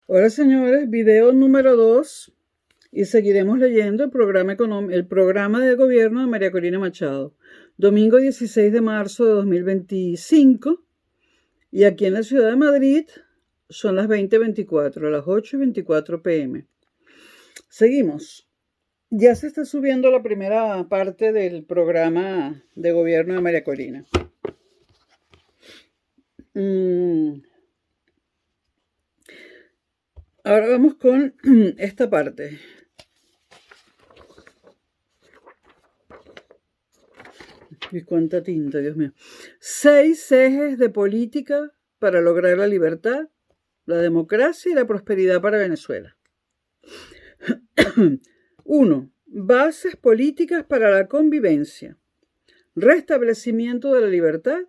Hola señores, video número 2 y seguiremos leyendo el programa de gobierno de María Corina Machado. Domingo 16 de marzo de 2025 y aquí en la ciudad de Madrid son las 20:24, las 8:24 pm. Seguimos. Ya se está subiendo la primera parte del programa de gobierno de María Corina. Ahora vamos con esta parte. Y cuánta tinta, Dios mío. 6 ejes de política para lograr la libertad, la democracia y la prosperidad para Venezuela. 1. Bases políticas para la convivencia, restablecimiento de la libertad,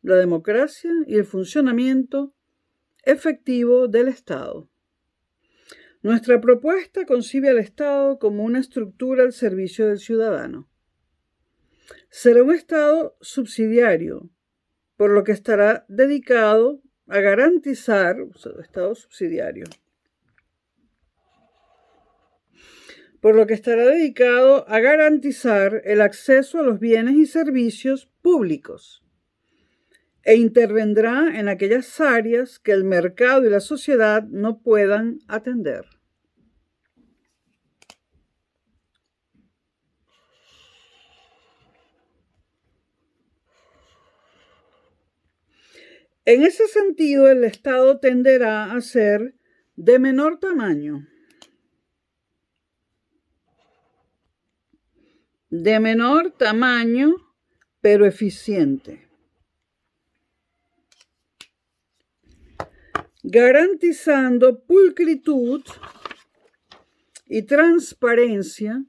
la democracia y el funcionamiento efectivo del Estado. Nuestra propuesta concibe al Estado como una estructura al servicio del ciudadano. Será un Estado subsidiario, por lo que estará dedicado a garantizar, Estado subsidiario, por lo que estará dedicado a garantizar el acceso a los bienes y servicios públicos e intervendrá en aquellas áreas que el mercado y la sociedad no puedan atender. En ese sentido, el Estado tenderá a ser de menor tamaño, pero eficiente, garantizando pulcritud y transparencia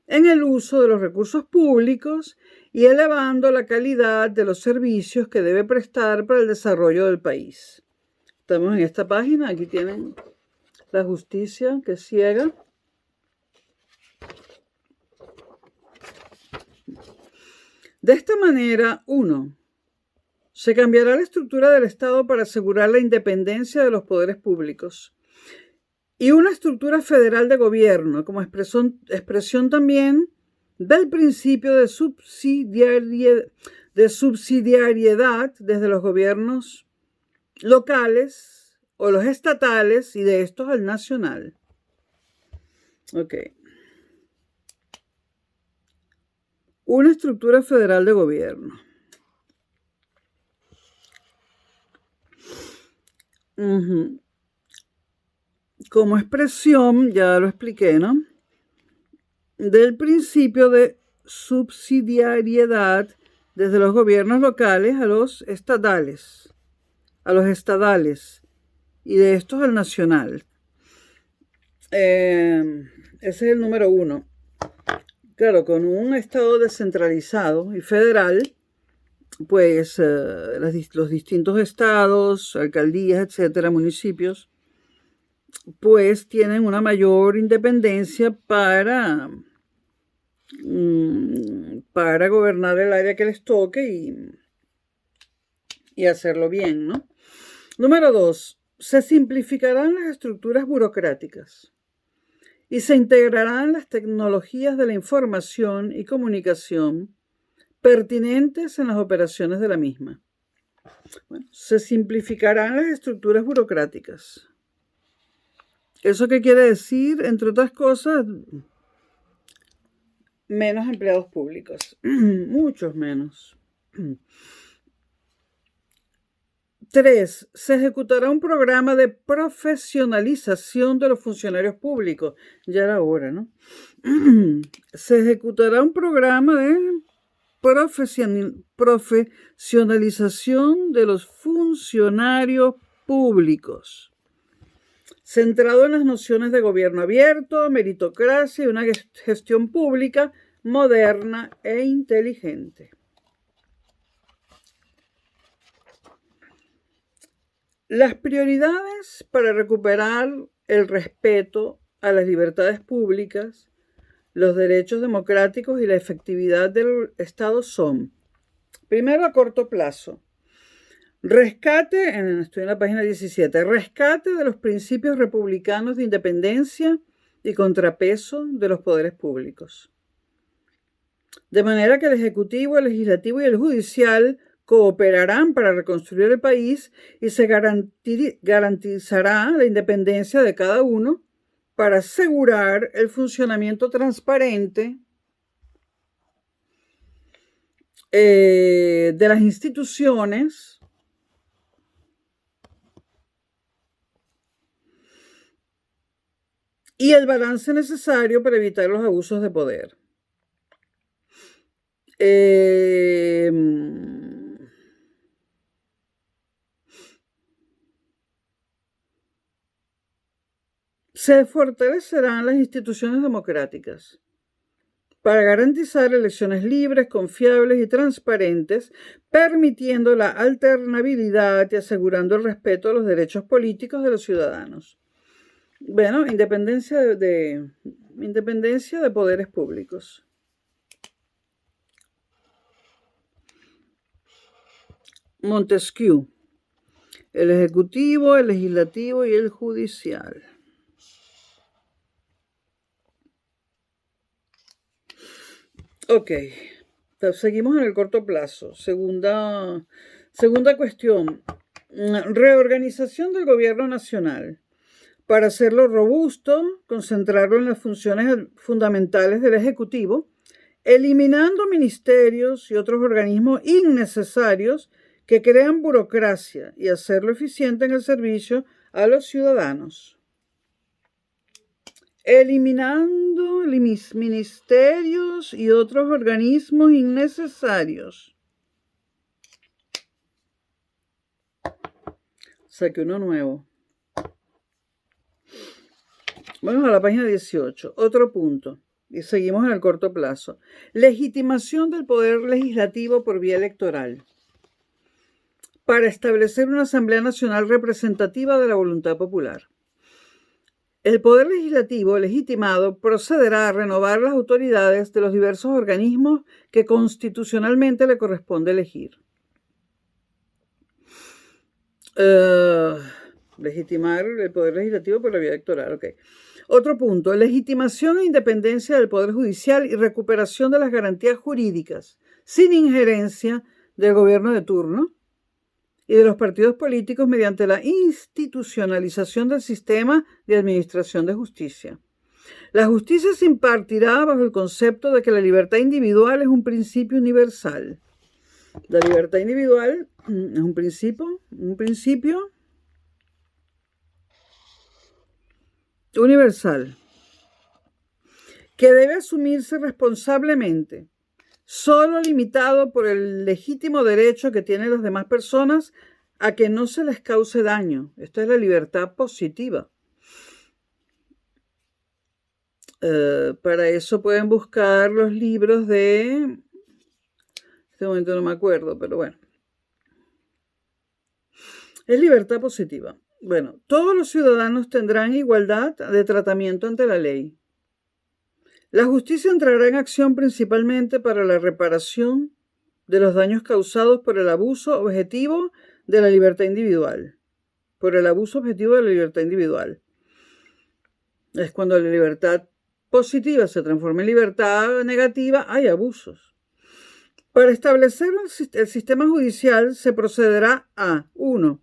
en el uso de los recursos públicos y elevando la calidad de los servicios que debe prestar para el desarrollo del país. Estamos en esta página, aquí tienen la justicia que es ciega. De esta manera, 1. Se cambiará la estructura del Estado para asegurar la independencia de los poderes públicos y una estructura federal de gobierno como expresión también del principio de subsidiariedad desde los gobiernos locales o los estatales y de estos al nacional. Ok. Una estructura federal de gobierno. Como expresión, ya lo expliqué, ¿no?, del principio de subsidiariedad desde los gobiernos locales a los estadales y de estos al nacional. Ese es el número 1. Claro, con un Estado descentralizado y federal, pues los distintos estados, alcaldías, etcétera, municipios, pues tienen una mayor independencia para gobernar el área que les toque y hacerlo bien, ¿no? Número 2. Se simplificarán las estructuras burocráticas y se integrarán las tecnologías de la información y comunicación pertinentes en las operaciones de la misma. Bueno, se simplificarán las estructuras burocráticas. ¿Eso qué quiere decir? Entre otras cosas, menos empleados públicos, muchos menos. 3. Se ejecutará un programa de profesionalización de los funcionarios públicos. Ya era hora, ¿no? Se ejecutará un programa de profesionalización de los funcionarios públicos, centrado en las nociones de gobierno abierto, meritocracia y una gestión pública moderna e inteligente. Las prioridades para recuperar el respeto a las libertades públicas, los derechos democráticos y la efectividad del Estado son: primero, a corto plazo, Estoy en la página 17, rescate de los principios republicanos de independencia y contrapeso de los poderes públicos. De manera que el Ejecutivo, el Legislativo y el Judicial cooperarán para reconstruir el país y se garantizará la independencia de cada uno para asegurar el funcionamiento transparente de las instituciones y el balance necesario para evitar los abusos de poder. Se fortalecerán las instituciones democráticas para garantizar elecciones libres, confiables y transparentes, permitiendo la alternabilidad y asegurando el respeto a los derechos políticos de los ciudadanos. Bueno, independencia de poderes públicos. Montesquieu, el Ejecutivo, el Legislativo y el Judicial. Ok, seguimos en el corto plazo. Segunda cuestión, reorganización del gobierno nacional. Para hacerlo robusto, concentrarlo en las funciones fundamentales del Ejecutivo, eliminando ministerios y otros organismos innecesarios que crean burocracia y hacerlo eficiente en el servicio a los ciudadanos. Eliminando ministerios y otros organismos innecesarios. Saqué uno nuevo. Vamos a la página 18. Otro punto. Y seguimos en el corto plazo. Legitimación del poder legislativo por vía electoral. Para establecer una Asamblea Nacional representativa de la voluntad popular. El Poder Legislativo legitimado procederá a renovar las autoridades de los diversos organismos que constitucionalmente le corresponde elegir. Legitimar el Poder Legislativo por la vía electoral, ok. Otro punto, legitimación e independencia del Poder Judicial y recuperación de las garantías jurídicas, sin injerencia del gobierno de turno y de los partidos políticos mediante la institucionalización del sistema de administración de justicia. La justicia se impartirá bajo el concepto de que la libertad individual es un principio universal. La libertad individual es un principio universal que debe asumirse responsablemente, solo limitado por el legítimo derecho que tienen las demás personas a que no se les cause daño. Esta es la libertad positiva. Para eso pueden buscar los libros de... En este momento no me acuerdo, pero bueno. Es libertad positiva. Bueno, todos los ciudadanos tendrán igualdad de tratamiento ante la ley. La justicia entrará en acción principalmente para la reparación de los daños causados por el abuso objetivo de la libertad individual. Es cuando la libertad positiva se transforma en libertad negativa, hay abusos. Para establecer el sistema judicial se procederá a 1.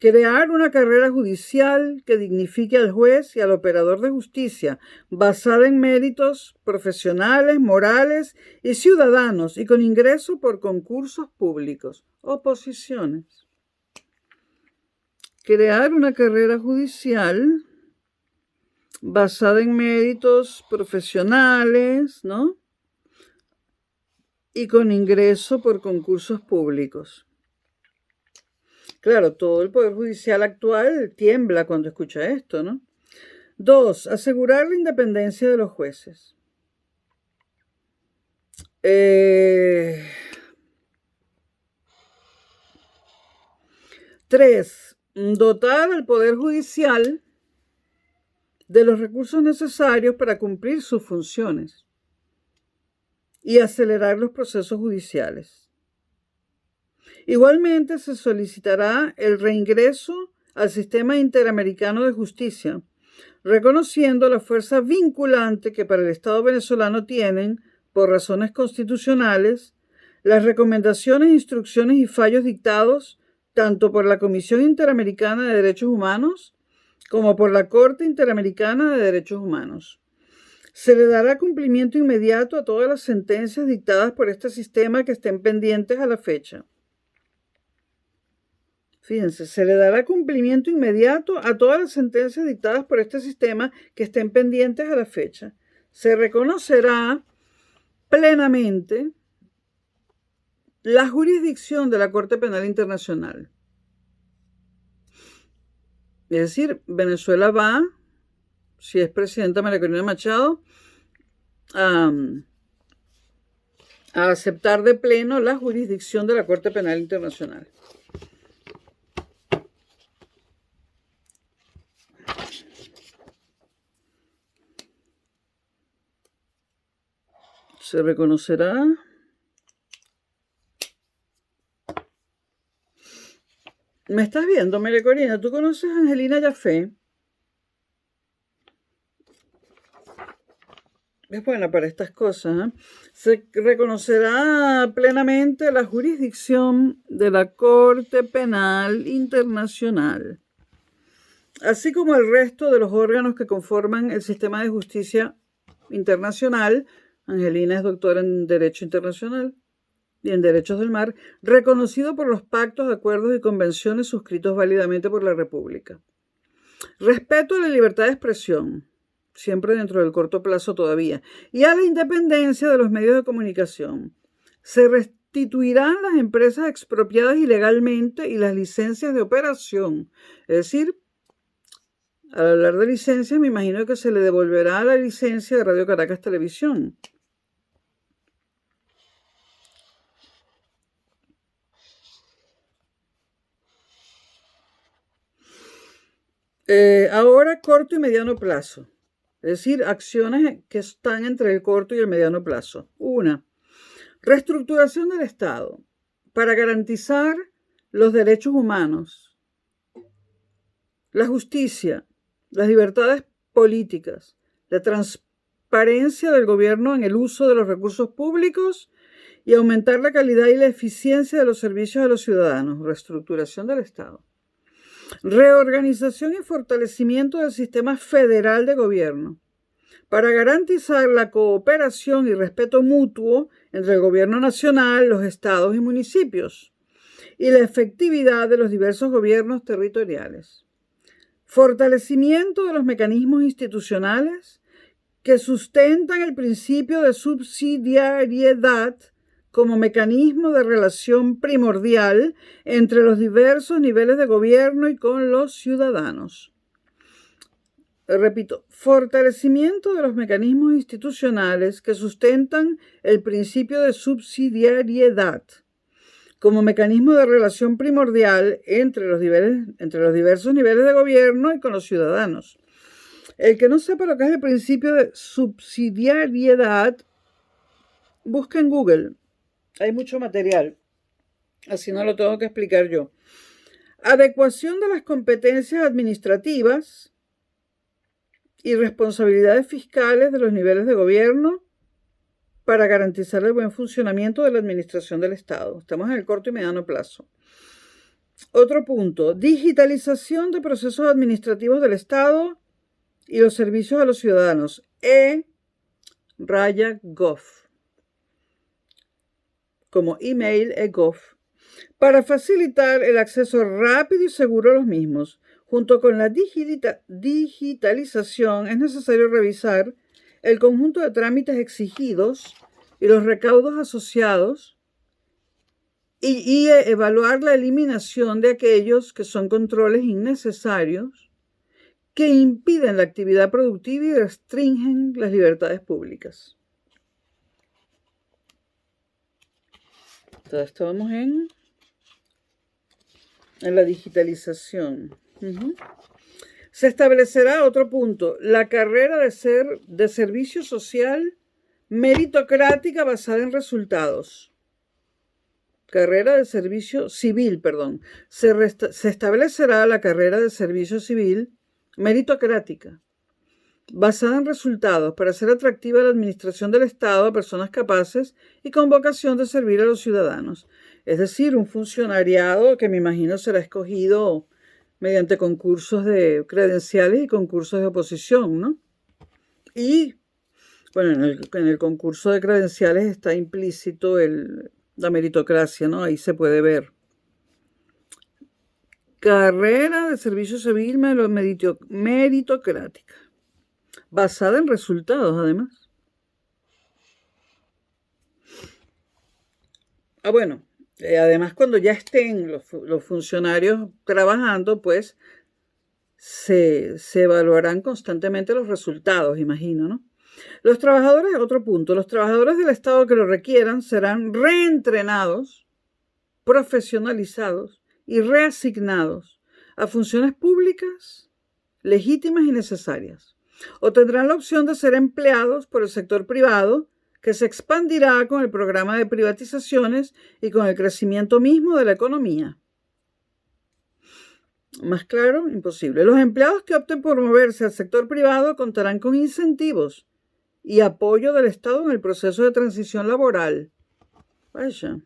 Crear una carrera judicial que dignifique al juez y al operador de justicia, basada en méritos profesionales, morales y ciudadanos, y con ingreso por concursos públicos. Oposiciones. Crear una carrera judicial basada en méritos profesionales, ¿no? Y con ingreso por concursos públicos. Claro, todo el Poder Judicial actual tiembla cuando escucha esto, ¿no? 2. Asegurar la independencia de los jueces. 3. Dotar al Poder Judicial de los recursos necesarios para cumplir sus funciones y acelerar los procesos judiciales. Igualmente, se solicitará el reingreso al sistema interamericano de justicia, reconociendo la fuerza vinculante que para el Estado venezolano tienen, por razones constitucionales, las recomendaciones, instrucciones y fallos dictados tanto por la Comisión Interamericana de Derechos Humanos como por la Corte Interamericana de Derechos Humanos. Se le dará cumplimiento inmediato a todas las sentencias dictadas por este sistema que estén pendientes a la fecha. Fíjense, se le dará cumplimiento inmediato a todas las sentencias dictadas por este sistema que estén pendientes a la fecha. Se reconocerá plenamente la jurisdicción de la Corte Penal Internacional. Es decir, Venezuela va, si es presidenta María Corina Machado, a aceptar de pleno la jurisdicción de la Corte Penal Internacional. Se reconocerá ¿Me estás viendo, María Corina? ¿Tú conoces a Angelina Yafé? Es buena para estas cosas, ¿eh? Se reconocerá plenamente la jurisdicción de la Corte Penal Internacional, así como el resto de los órganos que conforman el sistema de justicia internacional. Angelina es doctora en Derecho Internacional y en Derechos del Mar, reconocido por los pactos, acuerdos y convenciones suscritos válidamente por la República. Respeto a la libertad de expresión, siempre dentro del corto plazo todavía, y a la independencia de los medios de comunicación. Se restituirán las empresas expropiadas ilegalmente y las licencias de operación. Es decir, al hablar de licencias, me imagino que se le devolverá la licencia de Radio Caracas Televisión. Ahora, corto y mediano plazo. Es decir, acciones que están entre el corto y el mediano plazo. 1. Reestructuración del Estado para garantizar los derechos humanos, la justicia, las libertades políticas, la transparencia del gobierno en el uso de los recursos públicos y aumentar la calidad y la eficiencia de los servicios a los ciudadanos. Reestructuración del Estado. Reorganización y fortalecimiento del sistema federal de gobierno para garantizar la cooperación y respeto mutuo entre el gobierno nacional, los estados y municipios y la efectividad de los diversos gobiernos territoriales. Fortalecimiento de los mecanismos institucionales que sustentan el principio de subsidiariedad como mecanismo de relación primordial entre los diversos niveles de gobierno y con los ciudadanos. Repito, fortalecimiento de los mecanismos institucionales que sustentan el principio de subsidiariedad como mecanismo de relación primordial entre los diversos niveles de gobierno y con los ciudadanos. El que no sepa lo que es el principio de subsidiariedad, busca en Google. Hay mucho material, así no lo tengo que explicar yo. Adecuación de las competencias administrativas y responsabilidades fiscales de los niveles de gobierno para garantizar el buen funcionamiento de la administración del Estado. Estamos en el corto y mediano plazo. Otro punto, digitalización de procesos administrativos del Estado y los servicios a los ciudadanos. e-gov. Como email e-gov, para facilitar el acceso rápido y seguro a los mismos. Junto con la digitalización es necesario revisar el conjunto de trámites exigidos y los recaudos asociados y evaluar la eliminación de aquellos que son controles innecesarios que impiden la actividad productiva y restringen las libertades públicas. Entonces, estamos en la digitalización. Se establecerá otro punto, la carrera de servicio social meritocrática basada en resultados. carrera de servicio civil, perdón. Se establecerá la carrera de servicio civil meritocrática, basada en resultados para hacer atractiva la administración del Estado a personas capaces y con vocación de servir a los ciudadanos. Es decir, un funcionariado que me imagino será escogido mediante concursos de credenciales y concursos de oposición, ¿no? Y, bueno, en el concurso de credenciales está implícito la meritocracia, ¿no? Ahí se puede ver. Carrera de servicio civil meritocrática, basada en resultados, además. Bueno, además cuando ya estén los funcionarios trabajando, pues se evaluarán constantemente los resultados, imagino, ¿no? Los trabajadores, otro punto, los trabajadores del Estado que lo requieran serán reentrenados, profesionalizados y reasignados a funciones públicas legítimas y necesarias. O tendrán la opción de ser empleados por el sector privado, que se expandirá con el programa de privatizaciones y con el crecimiento mismo de la economía. Más claro, imposible. Los empleados que opten por moverse al sector privado contarán con incentivos y apoyo del Estado en el proceso de transición laboral. Vaya,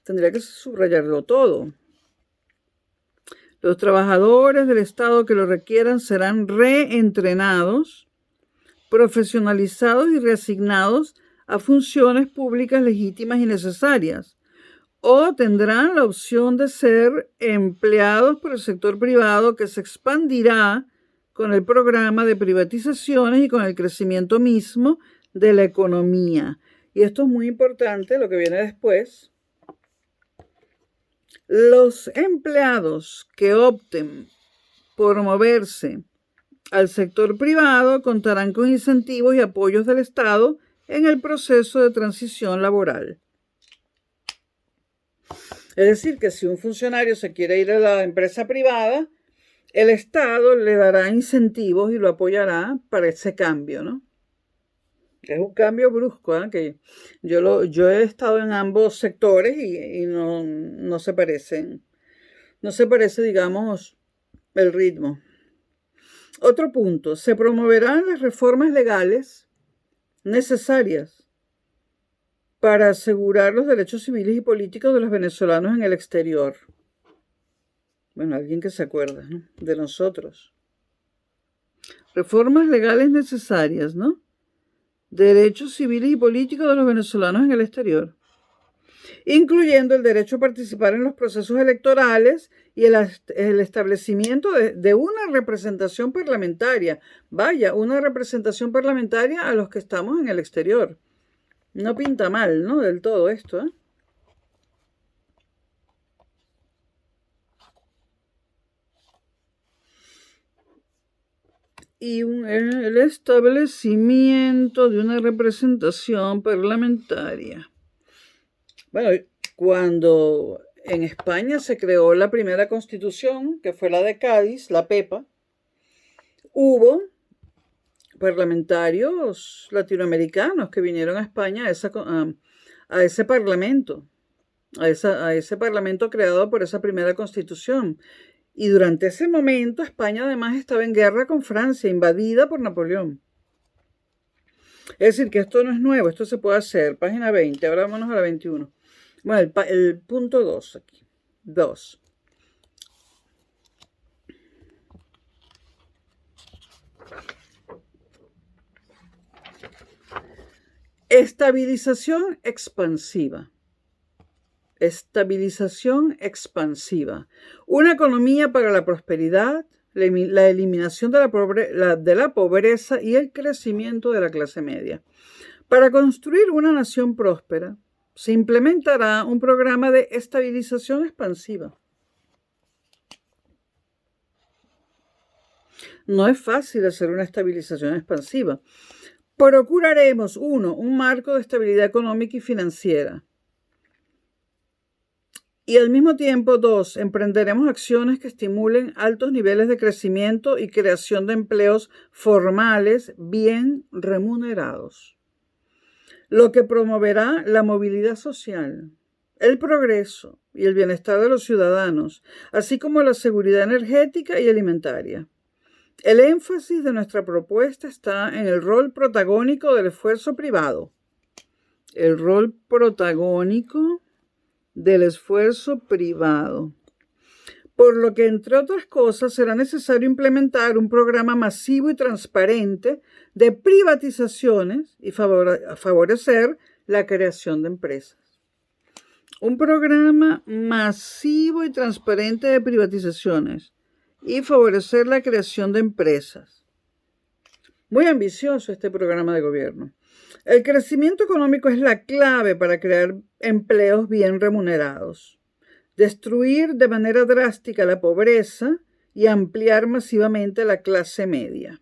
tendría que subrayarlo todo. Los trabajadores del Estado que lo requieran serán reentrenados, profesionalizados y reasignados a funciones públicas legítimas y necesarias, o tendrán la opción de ser empleados por el sector privado que se expandirá con el programa de privatizaciones y con el crecimiento mismo de la economía. Y esto es muy importante, lo que viene después. Los empleados que opten por moverse al sector privado contarán con incentivos y apoyos del Estado en el proceso de transición laboral. Es decir, que si un funcionario se quiere ir a la empresa privada, el Estado le dará incentivos y lo apoyará para ese cambio, ¿no? Es un cambio brusco, ¿eh? Que yo he estado en ambos sectores y no se parecen. No se parece, digamos, el ritmo. Otro punto, se promoverán las reformas legales necesarias para asegurar los derechos civiles y políticos de los venezolanos en el exterior. Bueno, alguien que se acuerda, ¿no?, de nosotros. Reformas legales necesarias, ¿no? Derechos civiles y políticos de los venezolanos en el exterior, incluyendo el derecho a participar en los procesos electorales y el establecimiento de una representación parlamentaria. Vaya, una representación parlamentaria a los que estamos en el exterior. No pinta mal, ¿no?, del todo esto, ¿eh? Y el establecimiento de una representación parlamentaria. Bueno, cuando en España se creó la primera constitución, que fue la de Cádiz, la PEPA, hubo parlamentarios latinoamericanos que vinieron a España a ese parlamento, a ese parlamento creado por esa primera constitución. Y durante ese momento España además estaba en guerra con Francia, invadida por Napoleón. Es decir, que esto no es nuevo, esto se puede hacer. Página 20, ahora vámonos a la 21. Bueno, el punto 2 aquí. 2. Estabilización expansiva. Estabilización expansiva. Una economía para la prosperidad, la eliminación de la pobreza y el crecimiento de la clase media. Para construir una nación próspera, se implementará un programa de estabilización expansiva. No es fácil hacer una estabilización expansiva. Procuraremos, 1, un marco de estabilidad económica y financiera. Y al mismo tiempo, 2, emprenderemos acciones que estimulen altos niveles de crecimiento y creación de empleos formales bien remunerados, lo que promoverá la movilidad social. el progreso y el bienestar de los ciudadanos, así como la seguridad energética y alimentaria. El énfasis de nuestra propuesta está en el rol protagónico del esfuerzo privado. El rol protagónico del esfuerzo privado. Por lo que, entre otras cosas, será necesario implementar un programa masivo y transparente de privatizaciones y favorecer la creación de empresas. Un programa masivo y transparente de privatizaciones y favorecer la creación de empresas. Muy ambicioso este programa de gobierno. El crecimiento económico es la clave para crear empleos bien remunerados, destruir de manera drástica la pobreza y ampliar masivamente la clase media.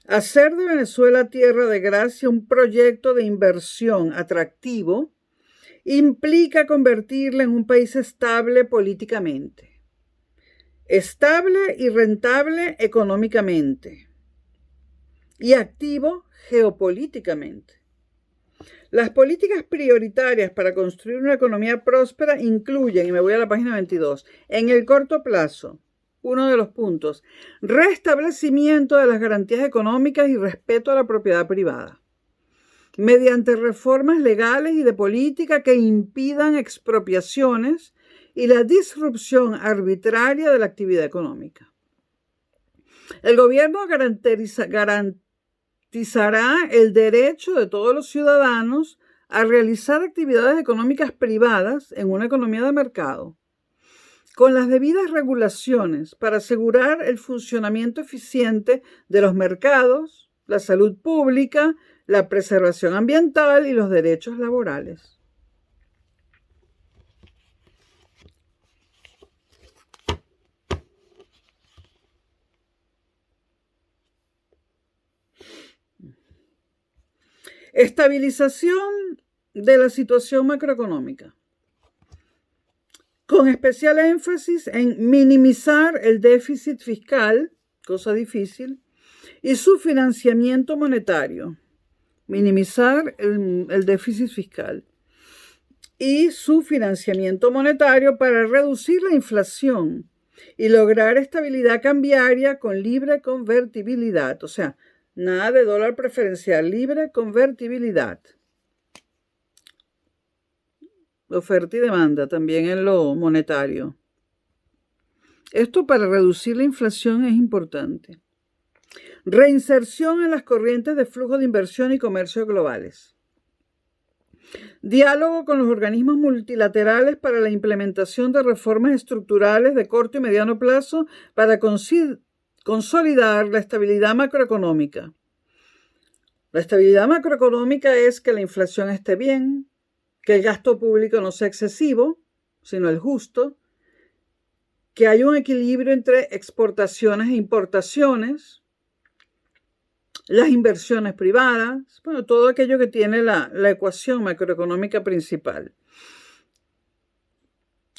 Hacer de Venezuela tierra de gracia un proyecto de inversión atractivo implica convertirla en un país estable políticamente, estable y rentable económicamente y activo geopolíticamente. Las políticas prioritarias para construir una economía próspera incluyen, y me voy a la página 22, en el corto plazo, uno de los puntos, restablecimiento de las garantías económicas y respeto a la propiedad privada, mediante reformas legales y de política que impidan expropiaciones y la disrupción arbitraria de la actividad económica. El gobierno garantizará el derecho de todos los ciudadanos a realizar actividades económicas privadas en una economía de mercado, con las debidas regulaciones para asegurar el funcionamiento eficiente de los mercados, la salud pública, la preservación ambiental y los derechos laborales. Estabilización de la situación macroeconómica, con especial énfasis en minimizar el déficit fiscal, cosa difícil, y su financiamiento monetario. Minimizar el déficit fiscal y su financiamiento monetario para reducir la inflación y lograr estabilidad cambiaria con libre convertibilidad, o sea, nada de dólar preferencial, libre convertibilidad. Oferta y demanda también en lo monetario. Esto para reducir la inflación es importante. Reinserción en las corrientes de flujo de inversión y comercio globales. Diálogo con los organismos multilaterales para la implementación de reformas estructurales de corto y mediano plazo para consolidar la estabilidad macroeconómica. La estabilidad macroeconómica es que la inflación esté bien, que el gasto público no sea excesivo, sino el justo, que haya un equilibrio entre exportaciones e importaciones, las inversiones privadas, bueno, todo aquello que tiene la ecuación macroeconómica principal.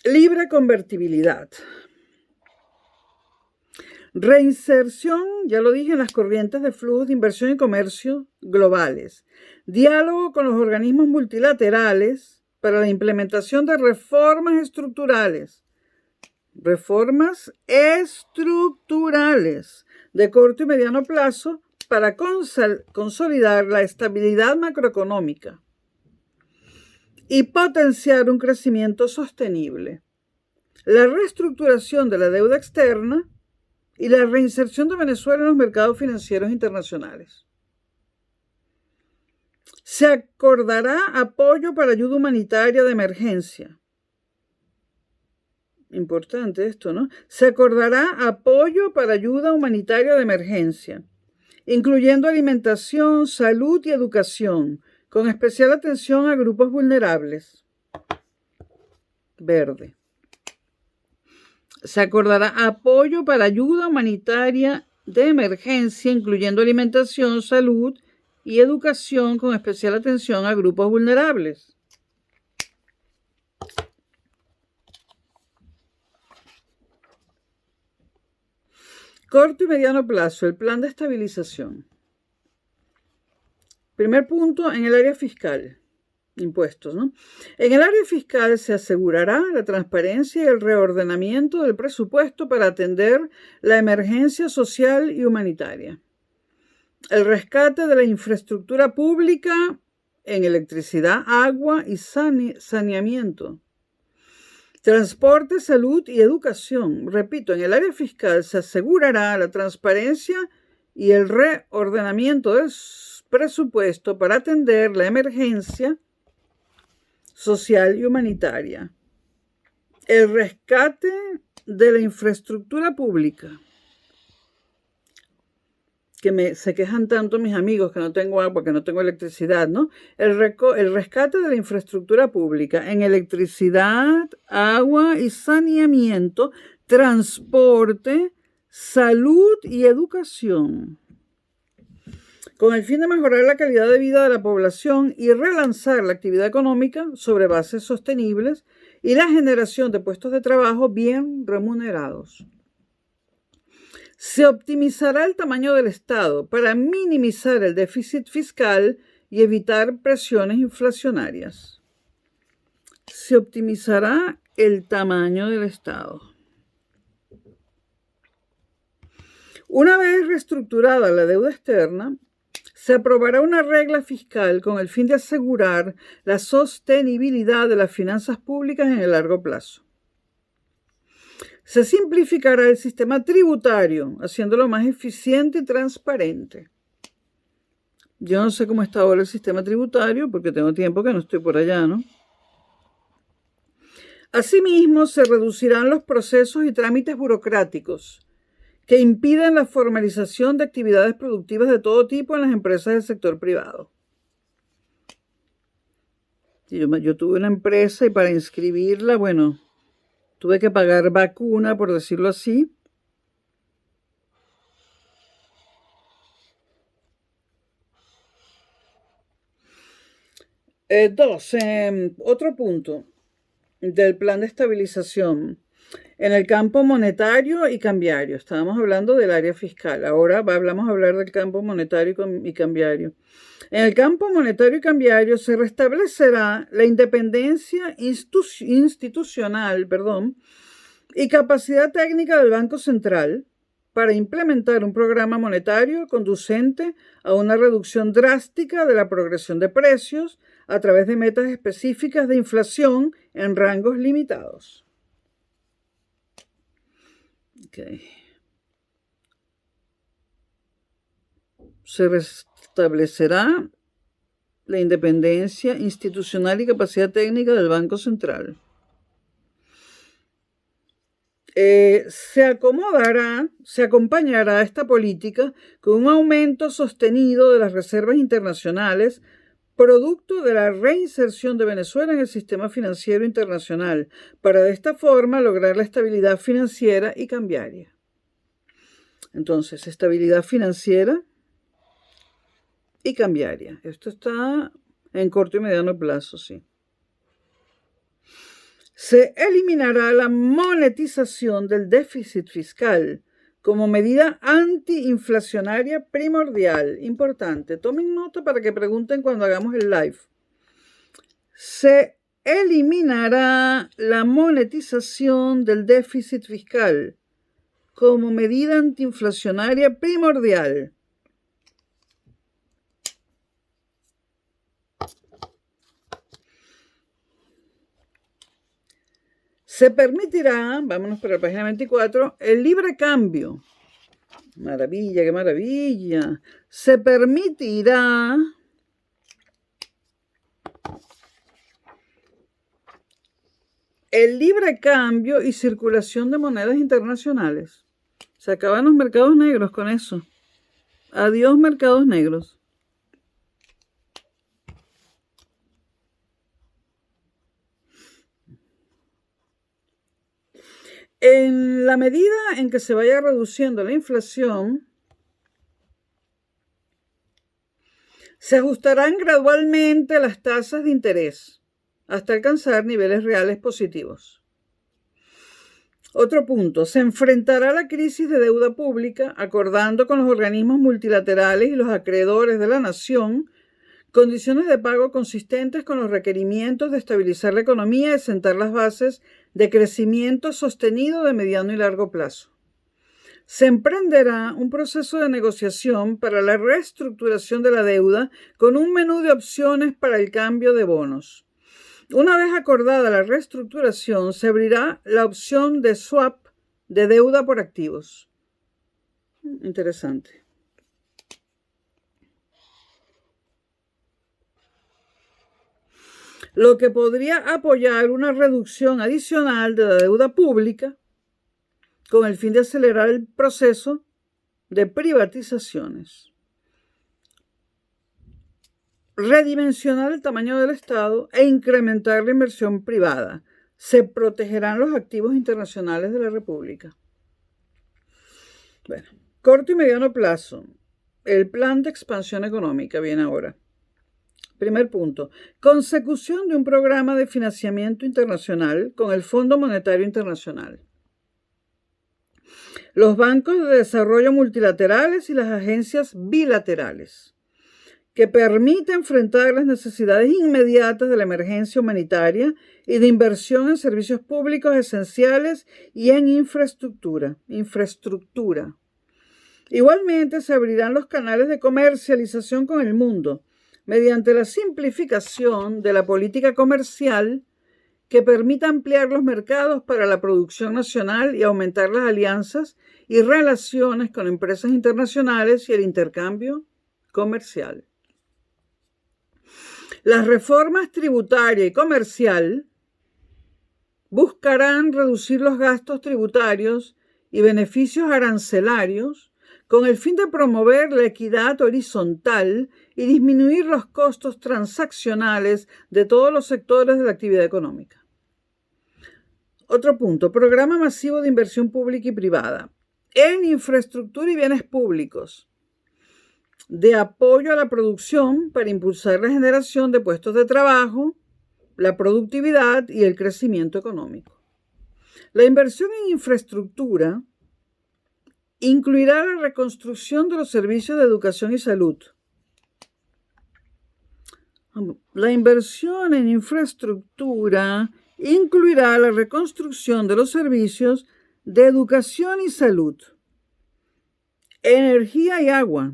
Libre convertibilidad. Reinserción, ya lo dije, en las corrientes de flujos de inversión y comercio globales. Diálogo con los organismos multilaterales para la implementación de reformas estructurales. Reformas estructurales de corto y mediano plazo para consolidar la estabilidad macroeconómica y potenciar un crecimiento sostenible. La reestructuración de la deuda externa y la reinserción de Venezuela en los mercados financieros internacionales. Se acordará apoyo para ayuda humanitaria de emergencia. Importante esto, ¿no? Se acordará apoyo para ayuda humanitaria de emergencia, incluyendo alimentación, salud y educación, con especial atención a grupos vulnerables. Verde. Se acordará apoyo para ayuda humanitaria de emergencia, incluyendo alimentación, salud y educación, con especial atención a grupos vulnerables. Corto y mediano plazo, el plan de estabilización. Primer punto, en el área fiscal. impuestos, ¿no? En el área fiscal se asegurará la transparencia y el reordenamiento del presupuesto para atender la emergencia social y humanitaria. El rescate de la infraestructura pública en electricidad, agua y saneamiento. Transporte, salud y educación. Repito, en el área fiscal se asegurará la transparencia y el reordenamiento del presupuesto para atender la emergencia social y humanitaria. El rescate de la infraestructura pública. Que se quejan tanto mis amigos que no tengo agua, que no tengo electricidad, ¿no? El rescate de la infraestructura pública en electricidad, agua y saneamiento, transporte, salud y educación, con el fin de mejorar la calidad de vida de la población y relanzar la actividad económica sobre bases sostenibles y la generación de puestos de trabajo bien remunerados. Se optimizará el tamaño del Estado para minimizar el déficit fiscal y evitar presiones inflacionarias. Se optimizará el tamaño del Estado. Una vez reestructurada la deuda externa, se aprobará una regla fiscal con el fin de asegurar la sostenibilidad de las finanzas públicas en el largo plazo. Se simplificará el sistema tributario, haciéndolo más eficiente y transparente. Yo no sé cómo está ahora el sistema tributario, porque tengo tiempo que no estoy por allá, ¿no? Asimismo, se reducirán los procesos y trámites burocráticos que impiden la formalización de actividades productivas de todo tipo en las empresas del sector privado. Yo tuve una empresa y para inscribirla, bueno, tuve que pagar vacuna, por decirlo así. Otro punto del plan de estabilización. En el campo monetario y cambiario, estábamos hablando del área fiscal, ahora vamos a hablar del campo monetario y cambiario. En el campo monetario y cambiario se restablecerá la independencia institucional, y capacidad técnica del Banco Central para implementar un programa monetario conducente a una reducción drástica de la progresión de precios a través de metas específicas de inflación en rangos limitados. Okay. Se restablecerá la independencia institucional y capacidad técnica del Banco Central. Se acompañará esta política con un aumento sostenido de las reservas internacionales, producto de la reinserción de Venezuela en el sistema financiero internacional, para de esta forma lograr la estabilidad financiera y cambiaria. Entonces, estabilidad financiera y cambiaria. Esto está en corto y mediano plazo, sí. Se eliminará la monetización del déficit fiscal como medida antiinflacionaria primordial. Importante. Tomen nota para que pregunten cuando hagamos el live. Se eliminará la monetización del déficit fiscal como medida antiinflacionaria primordial. Se permitirá, vámonos para la página 24, el libre cambio. Maravilla, qué maravilla. Se permitirá el libre cambio y circulación de monedas internacionales. Se acaban los mercados negros con eso. Adiós, mercados negros. En la medida en que se vaya reduciendo la inflación, se ajustarán gradualmente las tasas de interés hasta alcanzar niveles reales positivos. Otro punto, se enfrentará la crisis de deuda pública acordando con los organismos multilaterales y los acreedores de la nación condiciones de pago consistentes con los requerimientos de estabilizar la economía y sentar las bases de crecimiento sostenido de mediano y largo plazo. Se emprenderá un proceso de negociación para la reestructuración de la deuda con un menú de opciones para el cambio de bonos. Una vez acordada la reestructuración, se abrirá la opción de swap de deuda por activos. Interesante. Lo que podría apoyar una reducción adicional de la deuda pública con el fin de acelerar el proceso de privatizaciones. Redimensionar el tamaño del Estado e incrementar la inversión privada. Se protegerán los activos internacionales de la República. Bueno, corto y mediano plazo. El plan de expansión económica viene ahora. Primer punto, consecución de un programa de financiamiento internacional con el Fondo Monetario Internacional, los bancos de desarrollo multilaterales y las agencias bilaterales, que permite enfrentar las necesidades inmediatas de la emergencia humanitaria y de inversión en servicios públicos esenciales y en infraestructura. Igualmente, se abrirán los canales de comercialización con el mundo mediante la simplificación de la política comercial que permita ampliar los mercados para la producción nacional y aumentar las alianzas y relaciones con empresas internacionales y el intercambio comercial. Las reformas tributaria y comercial buscarán reducir los gastos tributarios y beneficios arancelarios con el fin de promover la equidad horizontal y disminuir los costos transaccionales de todos los sectores de la actividad económica. Otro punto, programa masivo de inversión pública y privada en infraestructura y bienes públicos, de apoyo a la producción para impulsar la generación de puestos de trabajo, la productividad y el crecimiento económico. La inversión en infraestructura incluirá la reconstrucción de los servicios de educación y salud. La inversión en infraestructura incluirá la reconstrucción de los servicios de educación y salud, energía y agua,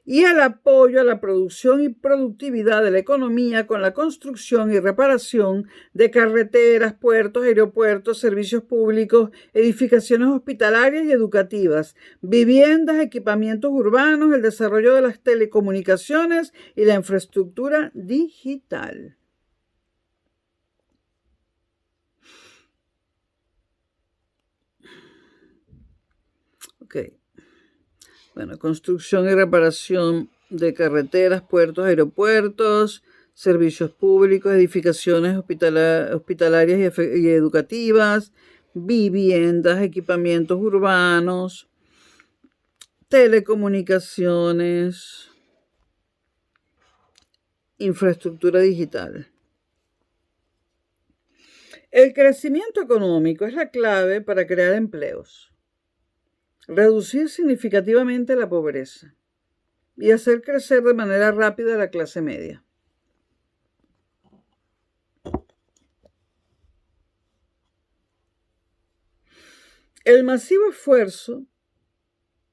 y el apoyo a la producción y productividad de la economía con la construcción y reparación de carreteras, puertos, aeropuertos, servicios públicos, edificaciones hospitalarias y educativas, viviendas, equipamientos urbanos, el desarrollo de las telecomunicaciones y la infraestructura digital. Bueno, construcción y reparación de carreteras, puertos, aeropuertos, servicios públicos, edificaciones hospitalarias y educativas, viviendas, equipamientos urbanos, telecomunicaciones, infraestructura digital. El crecimiento económico es la clave para crear empleos, reducir significativamente la pobreza y hacer crecer de manera rápida la clase media. El masivo esfuerzo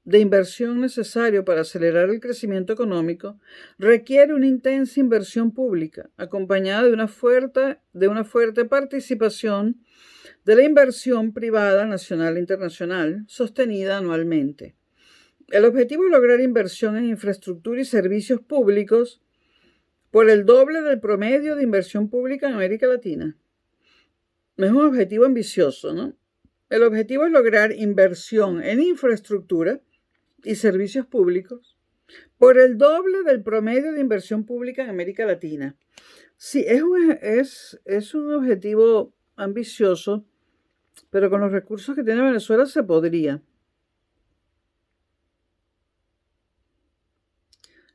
de inversión necesario para acelerar el crecimiento económico requiere una intensa inversión pública, acompañada de una fuerte participación de la inversión privada nacional e internacional, sostenida anualmente. El objetivo es lograr inversión en infraestructura y servicios públicos por el doble del promedio de inversión pública en América Latina. Es un objetivo ambicioso, ¿no? El objetivo es lograr inversión en infraestructura y servicios públicos por el doble del promedio de inversión pública en América Latina. Sí, es un objetivo ambicioso, pero con los recursos que tiene Venezuela se podría.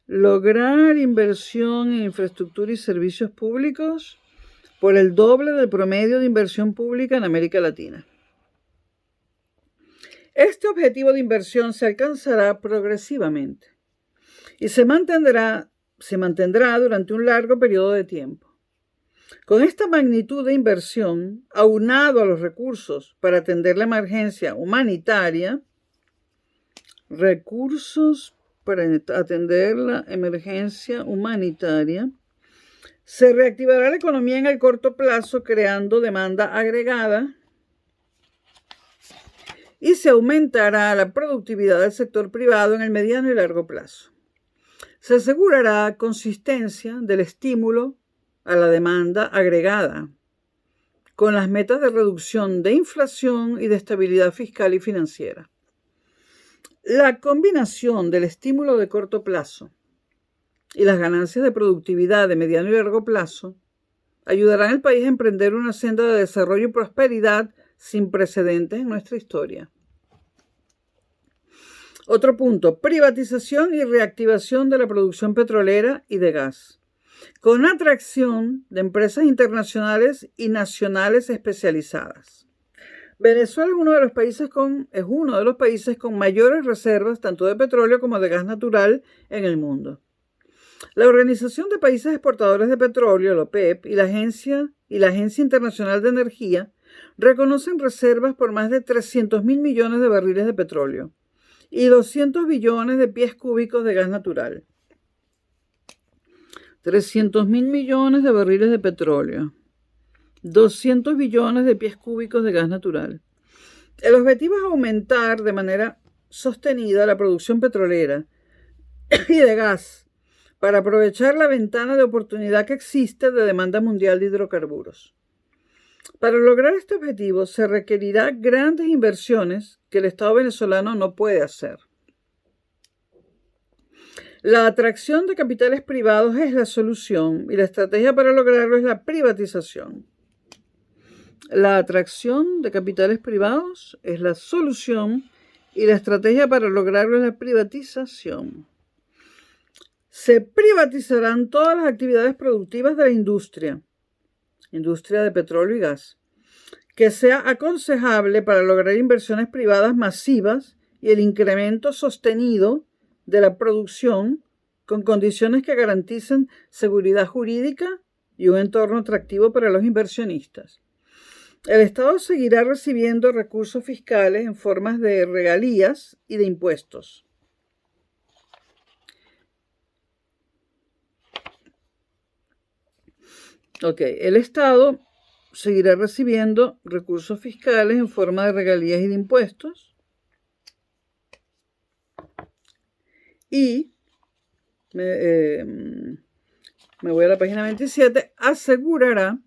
Lograr inversión en infraestructura y servicios públicos por el doble del promedio de inversión pública en América Latina. Este objetivo de inversión se alcanzará progresivamente y se mantendrá durante un largo periodo de tiempo. Con esta magnitud de inversión, aunado a los recursos para atender la emergencia humanitaria, se reactivará la economía en el corto plazo, creando demanda agregada, y se aumentará la productividad del sector privado en el mediano y largo plazo. Se asegurará consistencia del estímulo a la demanda agregada, con las metas de reducción de inflación y de estabilidad fiscal y financiera. La combinación del estímulo de corto plazo y las ganancias de productividad de mediano y largo plazo ayudarán al país a emprender una senda de desarrollo y prosperidad sin precedentes en nuestra historia. Otro punto, privatización y reactivación de la producción petrolera y de gas, con atracción de empresas internacionales y nacionales especializadas. Venezuela es uno de los países con mayores reservas tanto de petróleo como de gas natural en el mundo. La Organización de Países Exportadores de Petróleo, la OPEP, y la Agencia Internacional de Energía reconocen reservas por más de 300.000 millones de barriles de petróleo y 200 billones de pies cúbicos de gas natural. 300.000 millones de barriles de petróleo, 200 billones de pies cúbicos de gas natural. El objetivo es aumentar de manera sostenida la producción petrolera y de gas para aprovechar la ventana de oportunidad que existe de demanda mundial de hidrocarburos. Para lograr este objetivo se requerirá grandes inversiones que el Estado venezolano no puede hacer. La atracción de capitales privados es la solución y la estrategia para lograrlo es la privatización. La atracción de capitales privados es la solución y la estrategia para lograrlo es la privatización. Se privatizarán todas las actividades productivas de la industria de petróleo y gas, que sea aconsejable para lograr inversiones privadas masivas y el incremento sostenido de la producción con condiciones que garanticen seguridad jurídica y un entorno atractivo para los inversionistas. El Estado seguirá recibiendo recursos fiscales en formas de regalías y de impuestos. El Estado seguirá recibiendo recursos fiscales en forma de regalías y de impuestos. Y me voy a la página 27, asegurará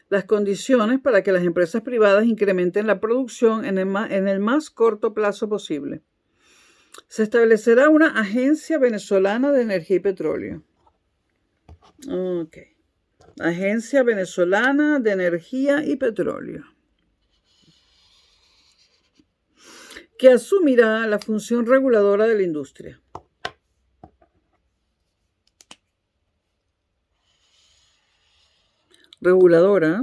las condiciones para que las empresas privadas incrementen la producción en el más corto plazo posible. Se establecerá una Agencia Venezolana de Energía y Petróleo. Agencia Venezolana de Energía y Petróleo, que asumirá la función reguladora de la industria. Reguladora.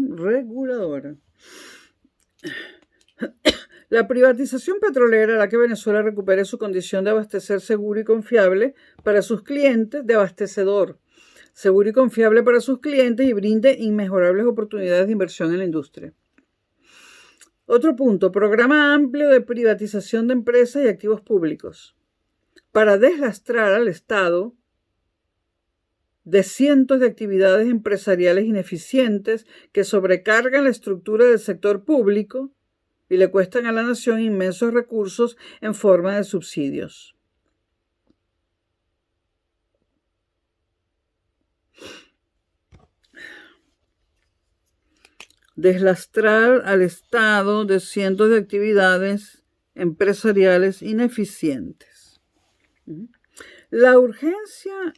La privatización petrolera hará que Venezuela recupere su condición de abastecer seguro y confiable para sus clientes, de abastecedor seguro y confiable para sus clientes y brinde inmejorables oportunidades de inversión en la industria. Otro punto, programa amplio de privatización de empresas y activos públicos para deslastrar al Estado de cientos de actividades empresariales ineficientes que sobrecargan la estructura del sector público y le cuestan a la nación inmensos recursos en forma de subsidios. Deslastrar al Estado de cientos de actividades empresariales ineficientes. La urgencia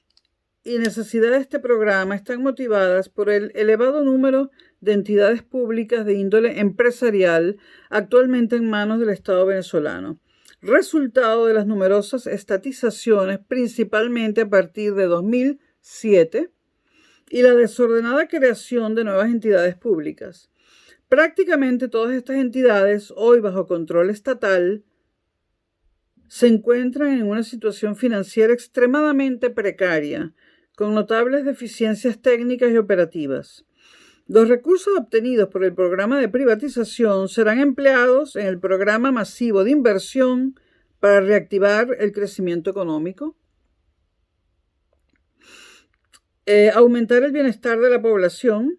y necesidad de este programa están motivadas por el elevado número de entidades públicas de índole empresarial actualmente en manos del Estado venezolano, resultado de las numerosas estatizaciones, principalmente a partir de 2007, y la desordenada creación de nuevas entidades públicas. Prácticamente todas estas entidades, hoy bajo control estatal, se encuentran en una situación financiera extremadamente precaria, con notables deficiencias técnicas y operativas. Los recursos obtenidos por el programa de privatización serán empleados en el programa masivo de inversión para reactivar el crecimiento económico, aumentar el bienestar de la población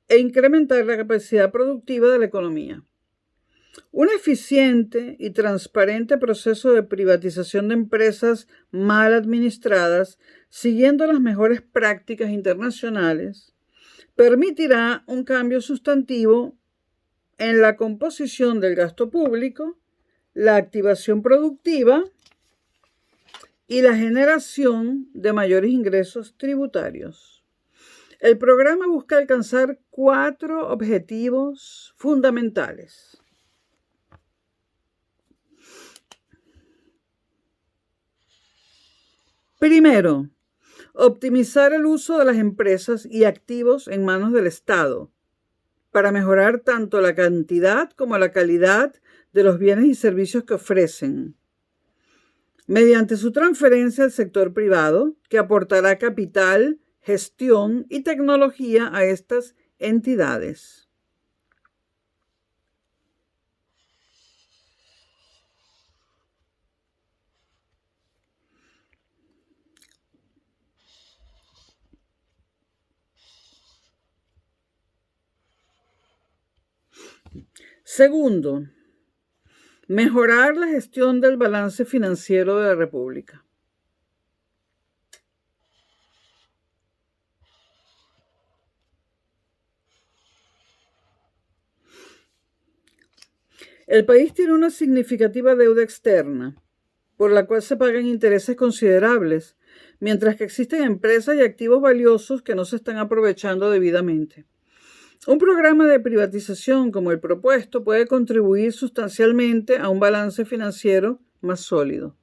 e incrementar la capacidad productiva de la economía. Un eficiente y transparente proceso de privatización de empresas mal administradas, siguiendo las mejores prácticas internacionales, permitirá un cambio sustantivo en la composición del gasto público, la activación productiva y la generación de mayores ingresos tributarios. El programa busca alcanzar 4 objetivos fundamentales. Primero, optimizar el uso de las empresas y activos en manos del Estado para mejorar tanto la cantidad como la calidad de los bienes y servicios que ofrecen, mediante su transferencia al sector privado, que aportará capital, gestión y tecnología a estas entidades. Segundo, mejorar la gestión del balance financiero de la República. El país tiene una significativa deuda externa, por la cual se pagan intereses considerables, mientras que existen empresas y activos valiosos que no se están aprovechando debidamente. Un programa de privatización como el propuesto puede contribuir sustancialmente a un balance financiero más sólido.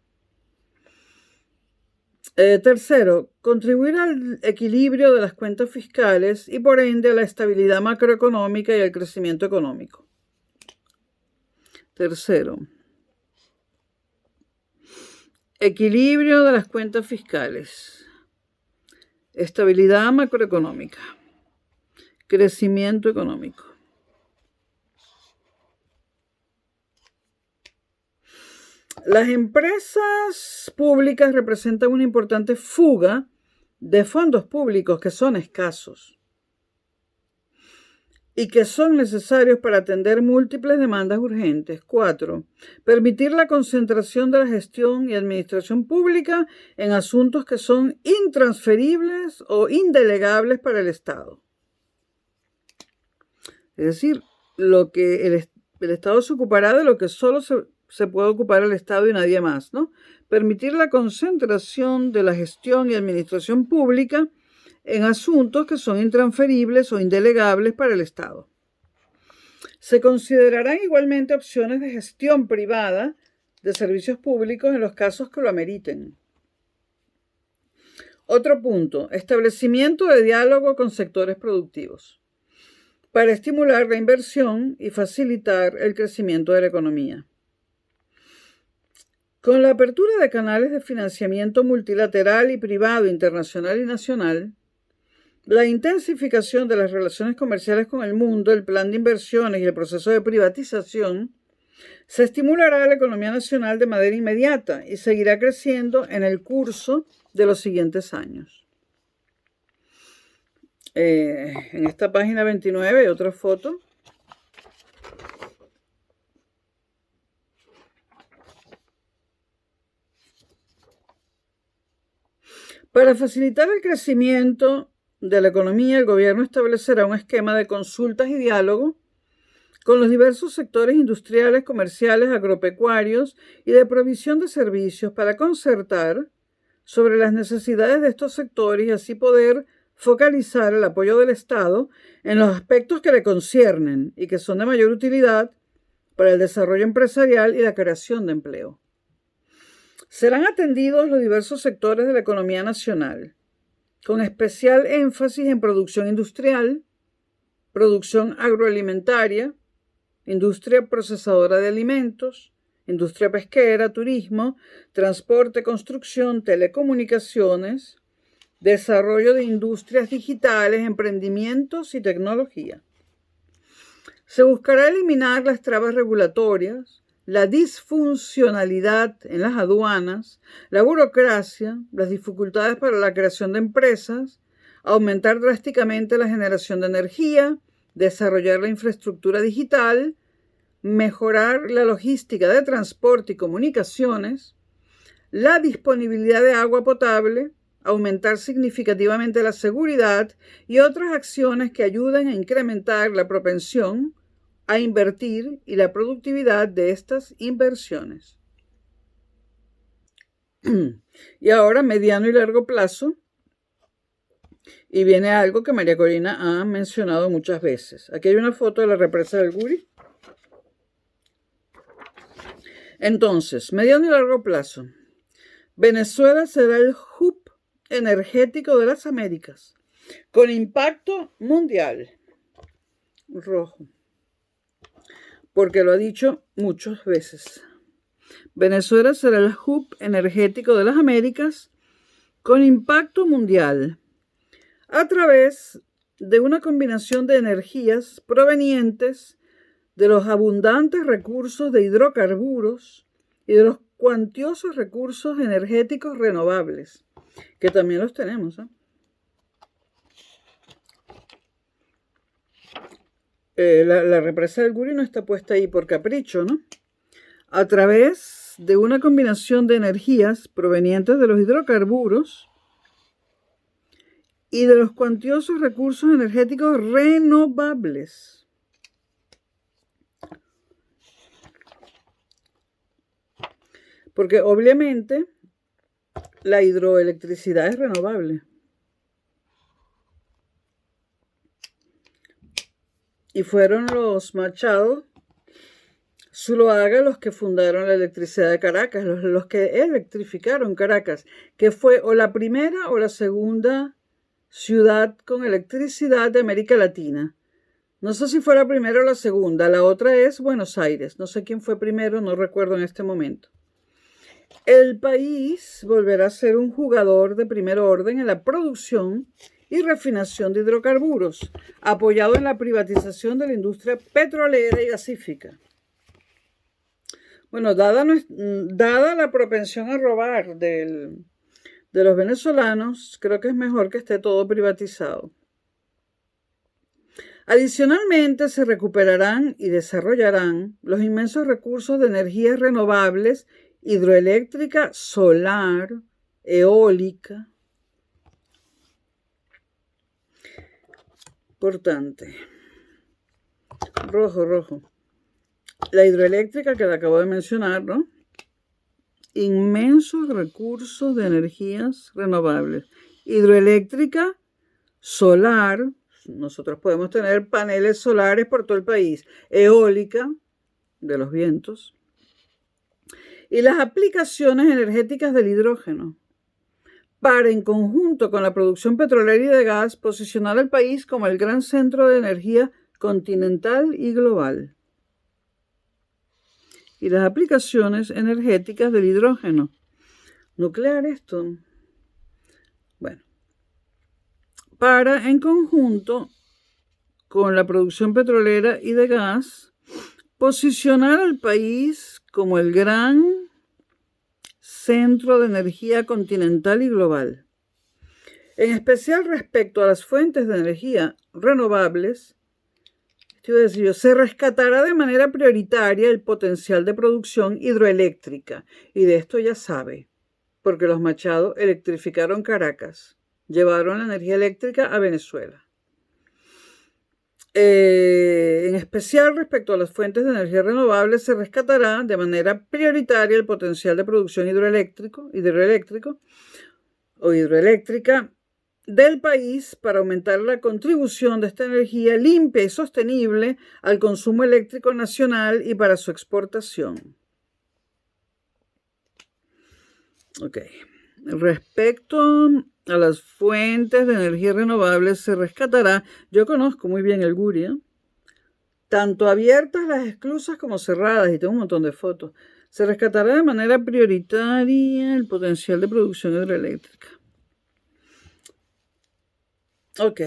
Tercero, contribuir al equilibrio de las cuentas fiscales y por ende a la estabilidad macroeconómica y al crecimiento económico. Tercero, equilibrio de las cuentas fiscales, estabilidad macroeconómica, crecimiento económico. Las empresas públicas representan una importante fuga de fondos públicos que son escasos y que son necesarios para atender múltiples demandas urgentes. 4. Permitir la concentración de la gestión y administración pública en asuntos que son intransferibles o indelegables para el Estado. Es decir, lo que el Estado se ocupará de lo que solo se puede ocupar el Estado y nadie más, ¿no? Permitir la concentración de la gestión y administración pública en asuntos que son intransferibles o indelegables para el Estado. Se considerarán igualmente opciones de gestión privada de servicios públicos en los casos que lo ameriten. Otro punto, establecimiento de diálogo con sectores productivos para estimular la inversión y facilitar el crecimiento de la economía. Con la apertura de canales de financiamiento multilateral y privado, internacional y nacional, la intensificación de las relaciones comerciales con el mundo, el plan de inversiones y el proceso de privatización, se estimulará la economía nacional de manera inmediata y seguirá creciendo en el curso de los siguientes años. En esta página 29 hay otra foto. Para facilitar el crecimiento de la economía, el gobierno establecerá un esquema de consultas y diálogo con los diversos sectores industriales, comerciales, agropecuarios y de provisión de servicios para concertar sobre las necesidades de estos sectores y así poder focalizar el apoyo del Estado en los aspectos que le conciernen y que son de mayor utilidad para el desarrollo empresarial y la creación de empleo. Serán atendidos los diversos sectores de la economía nacional, con especial énfasis en producción industrial, producción agroalimentaria, industria procesadora de alimentos, industria pesquera, turismo, transporte, construcción, telecomunicaciones, desarrollo de industrias digitales, emprendimientos y tecnología. Se buscará eliminar las trabas regulatorias, la disfuncionalidad en las aduanas, la burocracia, las dificultades para la creación de empresas, aumentar drásticamente la generación de energía, desarrollar la infraestructura digital, mejorar la logística de transporte y comunicaciones, la disponibilidad de agua potable, aumentar significativamente la seguridad y otras acciones que ayuden a incrementar la propensión a invertir y la productividad de estas inversiones. Y ahora, mediano y largo plazo, y viene algo que María Corina ha mencionado muchas veces. Aquí hay una foto de la represa del Guri. Entonces, mediano y largo plazo. Venezuela será el hub energético de las Américas, con impacto mundial. Rojo. Porque lo ha dicho muchas veces. Venezuela será el hub energético de las Américas, con impacto mundial, a través de una combinación de energías provenientes de los abundantes recursos de hidrocarburos y de los cuantiosos recursos energéticos renovables, que también los tenemos, la represa del Guri no está puesta ahí por capricho, ¿no? A través de una combinación de energías provenientes de los hidrocarburos y de los cuantiosos recursos energéticos renovables. Porque obviamente la hidroelectricidad es renovable. Y fueron los Machado Zuloaga los que fundaron la electricidad de Caracas, los que electrificaron Caracas, que fue o la primera o la segunda ciudad con electricidad de América Latina. No sé si fue la primera o la segunda, la otra es Buenos Aires. No sé quién fue primero, no recuerdo en este momento. El país volverá a ser un jugador de primer orden en la producción y refinación de hidrocarburos, apoyado en la privatización de la industria petrolera y gasífica. Bueno, dada la propensión a robar de los venezolanos, creo que es mejor que esté todo privatizado. Adicionalmente, se recuperarán y desarrollarán los inmensos recursos de energías renovables, hidroeléctrica, solar, eólica. Importante. Rojo. La hidroeléctrica que le acabo de mencionar, ¿no? Inmensos recursos de energías renovables. Hidroeléctrica, solar, nosotros podemos tener paneles solares por todo el país. Eólica, de los vientos. Y las aplicaciones energéticas del hidrógeno, para, en conjunto con la producción petrolera y de gas, posicionar al país como el gran centro de energía continental y global. Y las aplicaciones energéticas del hidrógeno. Nuclear esto. Bueno. Para, en conjunto con la producción petrolera y de gas, posicionar al país como el gran centro de energía continental y global. En especial respecto a las fuentes de energía renovables, se rescatará de manera prioritaria el potencial de producción hidroeléctrica. Y de esto ya sabe, porque los Machado electrificaron Caracas, llevaron la energía eléctrica a Venezuela. En especial respecto a las fuentes de energía renovables, se rescatará de manera prioritaria el potencial de producción hidroeléctrica del país para aumentar la contribución de esta energía limpia y sostenible al consumo eléctrico nacional y para su exportación. Respecto a las fuentes de energía renovables, se rescatará, yo conozco muy bien el Guri, tanto abiertas las esclusas como cerradas, y tengo un montón de fotos, Se rescatará de manera prioritaria el potencial de producción hidroeléctrica. Ok.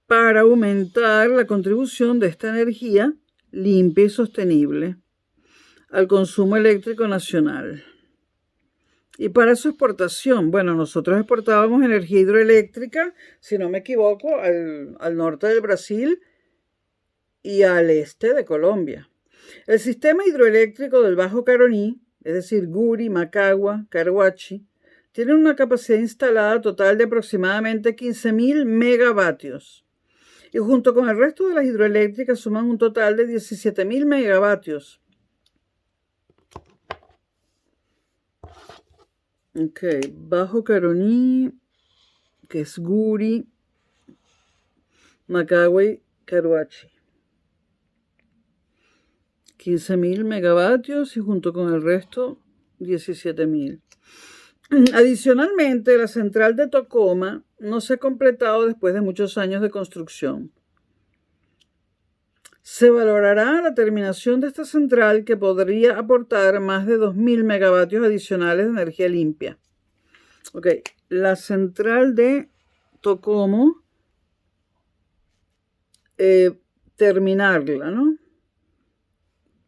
Para aumentar la contribución de esta energía limpia y sostenible al consumo eléctrico nacional. Y para su exportación, bueno, nosotros exportábamos energía hidroeléctrica, si no me equivoco, al norte del Brasil y al este de Colombia. El sistema hidroeléctrico del Bajo Caroní, es decir, Guri, Macagua, Carhuachi, tiene una capacidad instalada total de aproximadamente 15.000 megavatios. Y junto con el resto de las hidroeléctricas suman un total de 17.000 megavatios. Ok, Bajo Caroní, que es Guri, Macagua y Carhuachi. 15.000 megavatios y junto con el resto 17.000. Adicionalmente, la central de Tocoma no se ha completado después de muchos años de construcción. Se valorará la terminación de esta central, que podría aportar más de 2.000 megavatios adicionales de energía limpia. Ok, la central de Tocomo, terminarla, ¿no?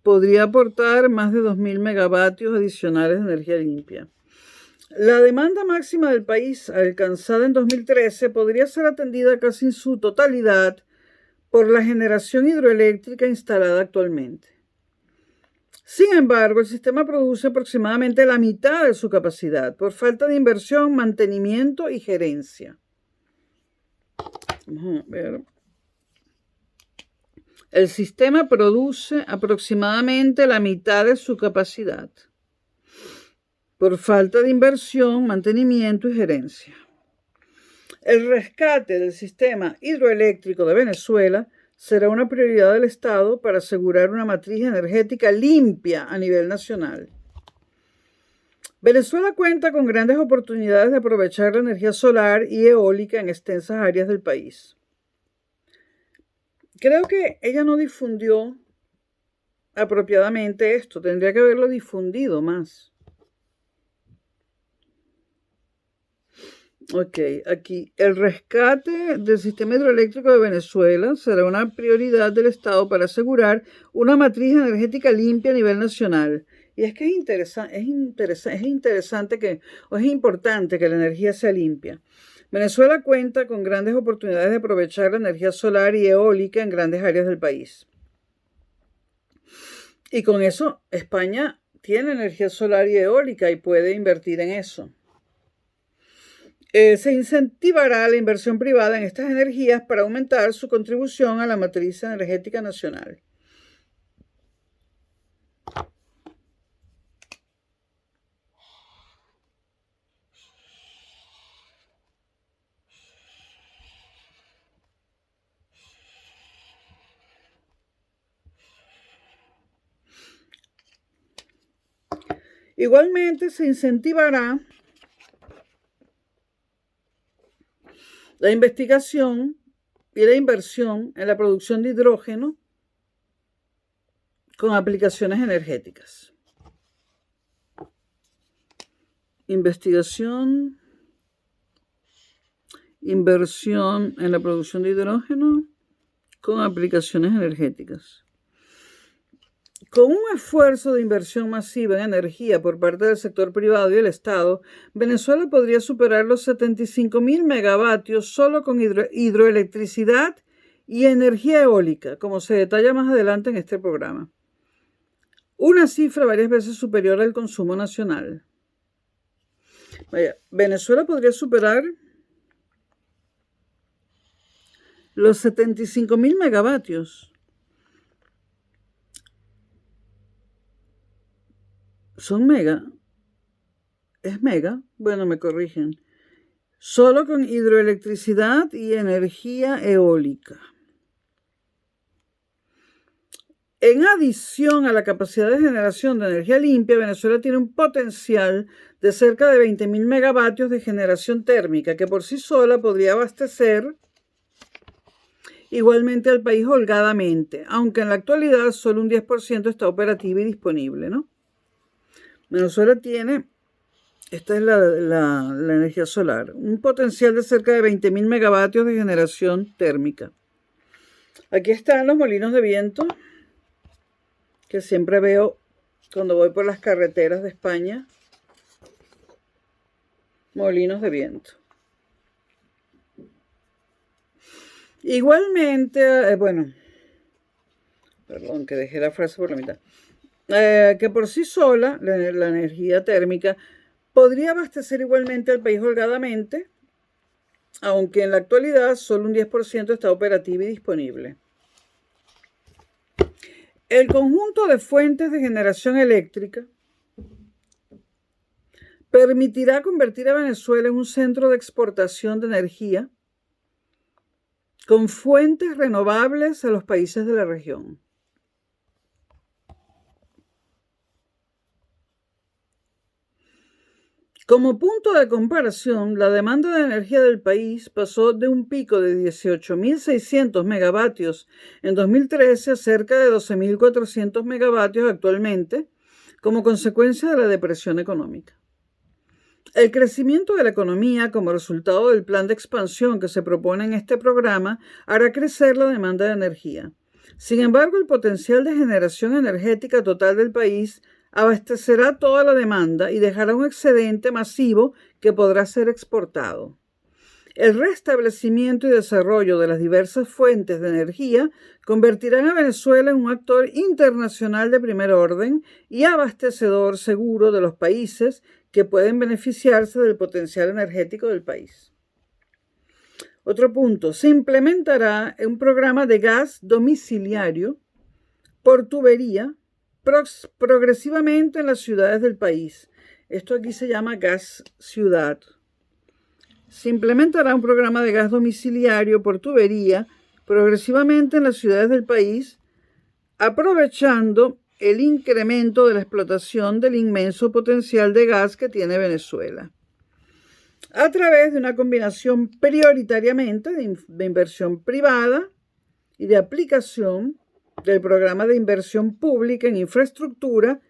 Podría aportar más de 2.000 megavatios adicionales de energía limpia. La demanda máxima del país, alcanzada en 2013, podría ser atendida casi en su totalidad por la generación hidroeléctrica instalada actualmente. Sin embargo, el sistema produce aproximadamente la mitad de su capacidad por falta de inversión, mantenimiento y gerencia. Vamos a ver. El sistema produce aproximadamente la mitad de su capacidad por falta de inversión, mantenimiento y gerencia. El rescate del sistema hidroeléctrico de Venezuela será una prioridad del Estado para asegurar una matriz energética limpia a nivel nacional. Venezuela cuenta con grandes oportunidades de aprovechar la energía solar y eólica en extensas áreas del país. Creo que ella no difundió apropiadamente esto, tendría que haberlo difundido más. Ok, aquí el rescate del sistema hidroeléctrico de Venezuela será una prioridad del Estado para asegurar una matriz energética limpia a nivel nacional. Y es que es importante que la energía sea limpia. Venezuela cuenta con grandes oportunidades de aprovechar la energía solar y eólica en grandes áreas del país. Y con eso, España tiene energía solar y eólica y puede invertir en eso. Se incentivará la inversión privada en estas energías para aumentar su contribución a la matriz energética nacional. Igualmente, se incentivará la investigación y la inversión en la producción de hidrógeno con aplicaciones energéticas. Investigación, inversión en la producción de hidrógeno con aplicaciones energéticas. Con un esfuerzo de inversión masiva en energía por parte del sector privado y el Estado, Venezuela podría superar los 75.000 megavatios solo con hidroelectricidad y energía eólica, como se detalla más adelante en este programa. Una cifra varias veces superior al consumo nacional. Venezuela podría superar los 75.000 megavatios. ¿Son mega? ¿Es mega? Bueno, me corrigen. Solo con hidroelectricidad y energía eólica. En adición a la capacidad de generación de energía limpia, Venezuela tiene un potencial de cerca de 20.000 megavatios de generación térmica, que por sí sola podría abastecer igualmente al país holgadamente, aunque en la actualidad solo un 10% está operativo y disponible, ¿no? Venezuela tiene, esta es la energía solar, un potencial de cerca de 20.000 megavatios de generación térmica. Aquí están los molinos de viento que siempre veo cuando voy por las carreteras de España. Molinos de viento. Igualmente, perdón que dejé la frase por la mitad, que por sí sola la energía térmica podría abastecer igualmente al país holgadamente, aunque en la actualidad solo un 10% está operativo y disponible. El conjunto de fuentes de generación eléctrica permitirá convertir a Venezuela en un centro de exportación de energía con fuentes renovables a los países de la región. Como punto de comparación, la demanda de energía del país pasó de un pico de 18.600 megavatios en 2013 a cerca de 12.400 megavatios actualmente, como consecuencia de la depresión económica. El crecimiento de la economía como resultado del plan de expansión que se propone en este programa hará crecer la demanda de energía. Sin embargo, el potencial de generación energética total del país abastecerá toda la demanda y dejará un excedente masivo que podrá ser exportado. El restablecimiento y desarrollo de las diversas fuentes de energía convertirán a Venezuela en un actor internacional de primer orden y abastecedor seguro de los países que pueden beneficiarse del potencial energético del país. Otro punto, se implementará un programa de gas domiciliario por tubería progresivamente en las ciudades del país. Esto aquí se llama gas ciudad. Se implementará un programa de gas domiciliario por tubería progresivamente en las ciudades del país, aprovechando el incremento de la explotación del inmenso potencial de gas que tiene Venezuela, a través de una combinación prioritariamente de inversión privada y de aplicación del programa de inversión pública en infraestructura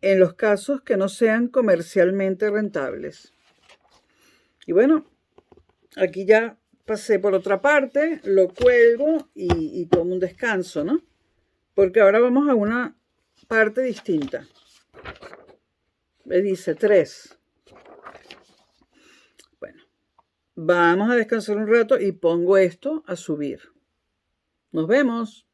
en los casos que no sean comercialmente rentables. Y bueno, aquí ya pasé por otra parte, lo cuelgo y tomo un descanso, ¿no? Porque ahora vamos a una parte distinta. Me dice 3. Bueno, vamos a descansar un rato y pongo esto a subir. Nos vemos.